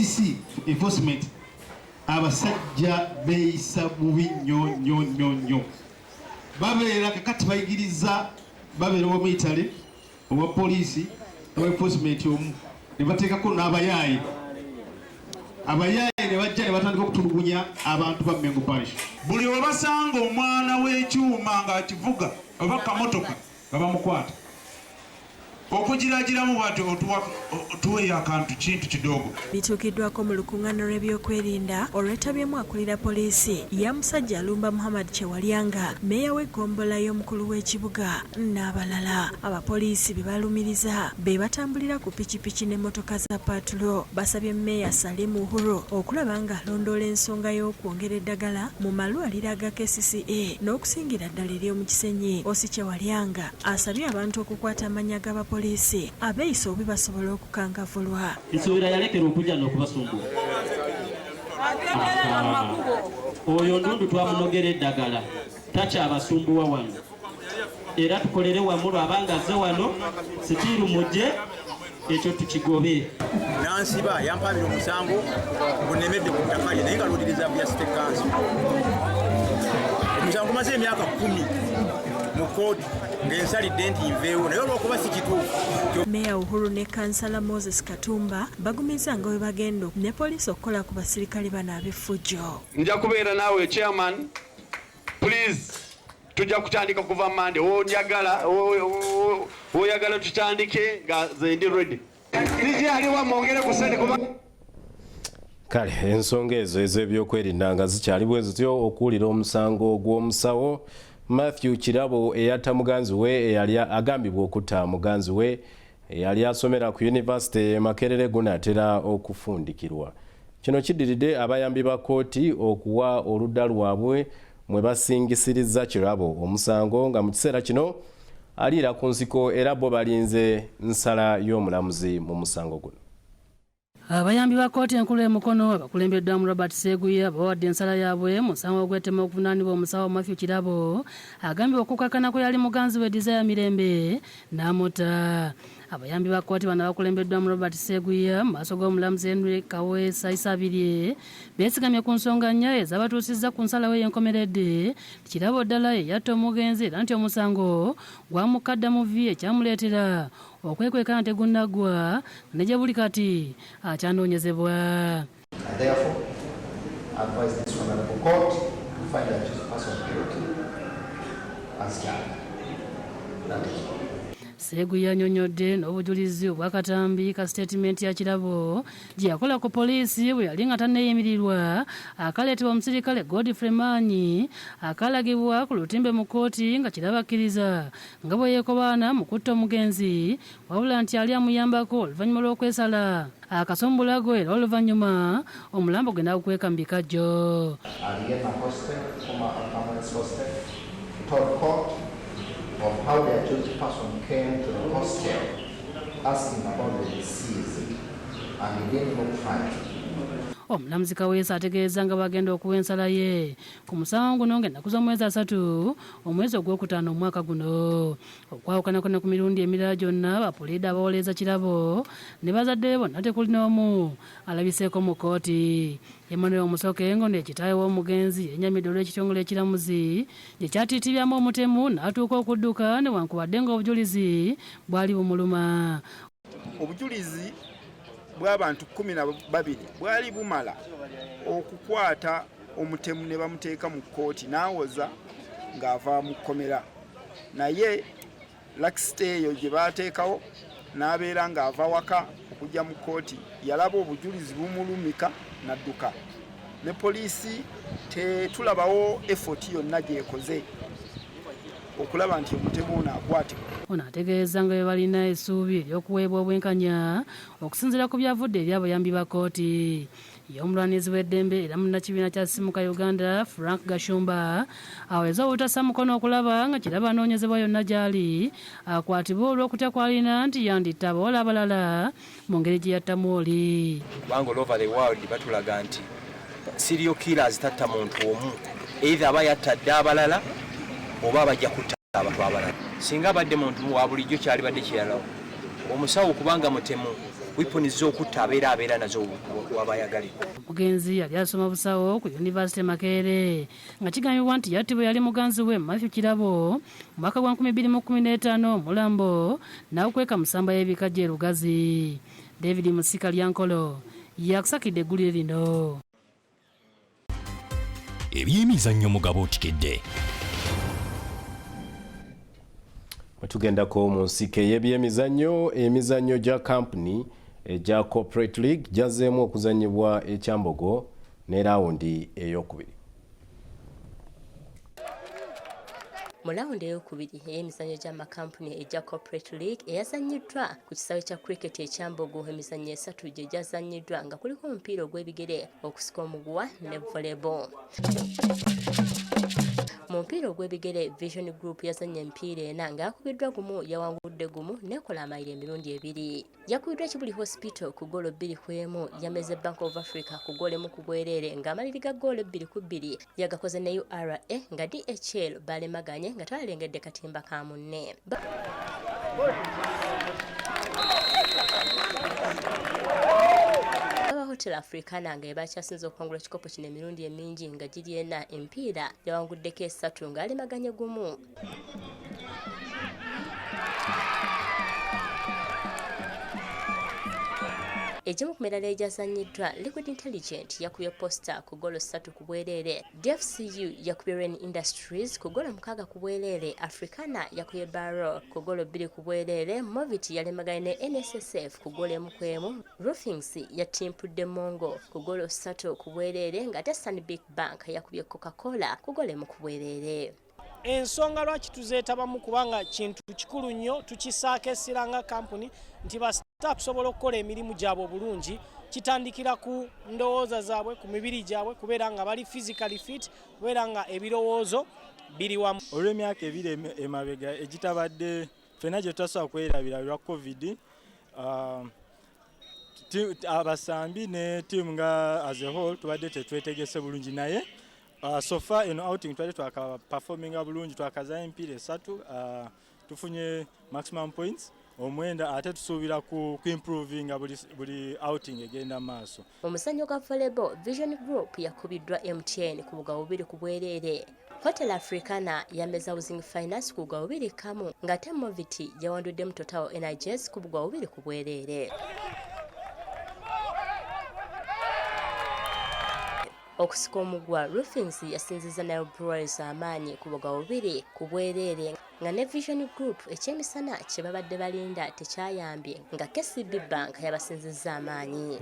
abasajja beeyisa bubi nnyo babeera kakati bayigiriza babeera owa military owa poliisi owa enforcement omu ne bateekako n'abayaaye ne bajja ne batandika okutulugunya abantu ba Mengo Parish. Buli webasanga omwana w'ekyuma ng'akivuga oba kamotoka nga bamukwata okugiragiramu bwati otuweyo akantu kintu kidogo. Bituukiddwako mu lukuŋŋaana lw'ebyokwerinda olwetabyemu akulira poliisi ya musajja Alumba Muhammad Kyewalyanga, meeya w'eggombolola y'omukulu w'ekibuga n'abalala. Abapoliisi be balumiriza be batambulira ku pikipiki n'emmotoka za patulo basabye Meeya Salim Uhuru okulaba nga alondoola ensonga y'okwongera eddagala mu malwaliro aga KCCA n'okusingira ddala ery'omu Kisenyi. Osi Kyewalyanga asabye abantu okukwata amannya g'abapoliisi abeeyisa obubi basobola okukangavulwa. Nsuubira yalekera okujja n'okubasumbula. Oyo ndundu twamunogera eddagala takyabasumbuwa wano era tukolere wamu lwabanga azze wano sitiiru mujje ekyo tukigobe. Nansiba yampabira omusango gunemedde ku ttaka lye naye nga lwodiriza bya state council. Omusango gumaze emyaka 10 mu kkooti ng'ensalidde nti nveewo naye olw'okuba si kituufu. Meeya Uhuru ne kansala Moses Katumba bagumiza nga we bagenda ne poliisi okukola ku basirikale bano ab'effujjo. Nja kubeera naawe chairman, please tujja kutandika kuva Monday. Oyagala tutandike nga ze ndi ready. Aliwa mwongere kusende kuba kale ensonga ezo ez'ebyokwerinda nga zikyali bwe zityo okuwulira omusango gw'omusawo Matthew Kirabo eyatta muganzi we eyali agambibwa okutta muganzi we eyali asomera ku University Makerere gunaatera okufundikirwa. Kino kiddiridde abayambi ba kkooti okuwa oludda lwabwe mwe basingisiriza Kirabo omusango nga mu kiseera kino aliira ku nsiko era bo balinze nsala y'omulamuzi mu musango guno. Abayambi ba kkooti enkulu emukono abakulembeddwamu Robert Seguya bawadde ensala yaabwe musango gw'ettema okuvunaanibwa omusawo Matthew Kirabo agambibwa okukkakkana kwe yali muganzi we Desire Mirembe n'amutta. Abayambi ba kkooti bano abakulembeddwamu Robert Seguya mu maaso g'omulamuzi Henry Kaweesa Isabirye beesigamye ku nsonga nnya ezabatuusizza ku nsalawo ey'enkomeredde Kirabo ddala eyatta omugenzi era nti omusango gwamukadda mu vi ekyamuleetera okwekweka nti gunaggwa ne gye buli kati akyanoonyezebwa. Therefore, advise this honorable court to find the accused person guilty as charged. That is all. Seguya annyonnyodde n'obujulizi obw'akatambi ka statement ya Kirabo gye yakola ku poliisi bwe yali nga tanneeyimirirwa akaleetebwa omusirikale Godfrey Manyi akalagibwa ku lutimbe mu kkooti nga Kirabo akkiriza nga bwe yeekobaana mu kutta omugenzi wabula nti ali amuyambako oluvannyuma lw'okwesala akasombulago era oluvannyuma omulambo gwe n'agukweka mu bikajjo. Of how the accused person came to the hostel asking about the deceased and he didn't look fine. Omulamuzi Kaweesa ategeeza nga bagenda okuwa ensala ye ku musango guno ng'ennaku z'omwezi 3 omwezi ogwokutaano omwaka guno. Okwawukana ku mirundi emirala gyonna abapuliida abawoleeza Kirabo ne bazadde bonna tekuli n'omu alabiseeko mu kkooti. Emmanuel Omusoke ngo n'ekitaawe w'omugenzi yennyamidde olw'ekitongole ekiramuzi gye kyatiitibyamu omutemu n'atuuka okudduka newankubadde ng'obujulizi bwali bumuluma. Obujulizi bw'abantu 12 bwali bumala okukwata omutemu ne bamuteeka mu kkooti n'awoza ng'ava mu kkomera, naye lakisite eyo gye baateekawo n'abeera ng'ava waka okujja mu kkooti yalaba obujulizi bumulumika n'adduka. Ne poliisi tetulabawo effort yonna gy'ekoze okulaba nti omutemu ono akwatibwa. Ono ategeeza nga balina essuubi ery'okuweebwa obwenkanya okusinziira ku byavudde eri abayambi ba kkooti. Y'omulwanizi w'eddembe era munnakibiina kya Simuka Uganda Frank Gashumba aweza obutassa mukono okulaba nga Kirabo anoonyezebwa yonna gy'ali akwatibwa olw'okutya kwalina nti yanditta abawala abalala mu ngeri gye yattamu oli. Kubanga all over the world batulaga nti serial killers tatta muntu omu either aba yattadde abalala oba bajja kutta abantu abalala. Singa badde muntu wa bulijjo kyali badde kiralawo omusawo kubanga mutemu weaponi z'okutta abeera nazo wabayagalira. Omugenzi yali asoma busawo ku University Makerere nga kigambibwa nti yattibwa yali muganzi we Matthew Kirabo mu mwaka gwa 2015 Mulambo n'akweka musamba y'ebikajja Lugazi. David Musika Lyankolo yakusakidde eggulire lino. Ebyemizannyo mu Agabuutikidde. Tugendako mu nsike y'ebyemizannyo, emizannyo gya kampuni egya Corporate League gyazeemu okuzannyibwa ekyambogo ne rawundi ey'okubiri. Mu rawundi ey'okubiri ey'emizannyo gy'amakampuni egya Corporate League eyazannyiddwa ku kisaawe kya cricket ekyambogo, emizannyo esatu gye gyazannyiddwa nga kuliko omupiira ogw'ebigere, okusika omuguwa ne volleyball. Mu mupiira ogw'ebigere Vision Group yazannya emipiira ena nga yakubiddwa gumu yawangudde gumu nekola amayiro emirundi 2. Yakubiddwa Kibuli Hospital ku goolo 2-1, yameze Bank of Africa ku goolo 1 ku bwereere ng'amaliri ga goolo 2-2 yagakoze ne URA nga DHL balemaganye nga twalengedde katimba ka munne. Hotel Africana nga ebakyasinze okwangula ekikopo kino emirundi emingi nga giri ena, empiira yawanguddeko 3 ng'alemaganye gumu. Egimu ku mirala egyazannyiddwa Liquid Intelligent yakubye Posta ku goolo 3 ku bwereere, DFCU yakubye Rain Industries ku goolo 6 ku bwereere, Africana yakubye Barrow ku goolo 2 ku bwereere, Movit yalemaganye ne NSSF ku goolo 1-1, Roofings yatimpudde Mongo ku goolo 3 ku bwereere ng'ate Stanbic Bank yakubye Coca-Cola ku goolo 1 ku bwereere. Ensonga lwaki tuzeetabamu kubanga kintu kikulu nnyo, tukisaako essira nga kampuni nti basita kusobola okukola emirimu gyabwe obulungi, kitandikira ku ndowooza zaabwe, ku mibiri gyabwe, kubeera nga bali physically fit, kubeera nga ebirowoozo biri wamu. Olw'emyaka 2 emabega egitabadde ffenna gye tutasobola kwerabira lwa COVID, abasambi ne ttiimu nga as a whole tubadde tetwetegese bulungi, naye so far eno outing twali twaka performinga bulungi, twakazanya emipiira 3, tufunye maximum points 9, ate tusuubira ku improvinga buli outing egenda maaso. Omuzannyo gwa volleyball Vision Group yakubiddwa MTN ku bugabo 2 ku bwereere. Hotel Africana yameza Housing Finance ku bugabo 2-1 ng'ate Moviti yawandudde mu Total Energies ku bugabo 2 ku bwereere. Okusika omugwa Roofings yasinziza nayo Brewers amaanyi ku bugabo 2 ku bwereere nga ne Vision Group ekyemisana kye babadde balinda tekyayambye nga KCB Bank yabasinziza amaanyi.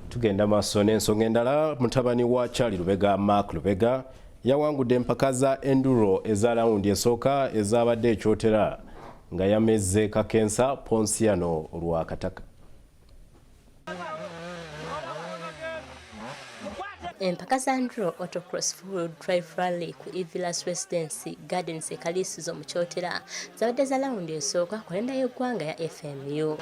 Tugenda maaso n'ensonga endala. Mutabani wa Charlie Lubega, Mark Lubega yawangudde empaka za enduro eza rawundi esooka ezabadde ekyotera nga yameze Kakensa Ponsiano Lwakataka. Empaka za Ndro Autocross Full Drive Rally ku Evilas Residency Gardens Kalisizo mu Kyotera zabadde za rawundi esooka ku kalenda y'eggwanga ya FMU.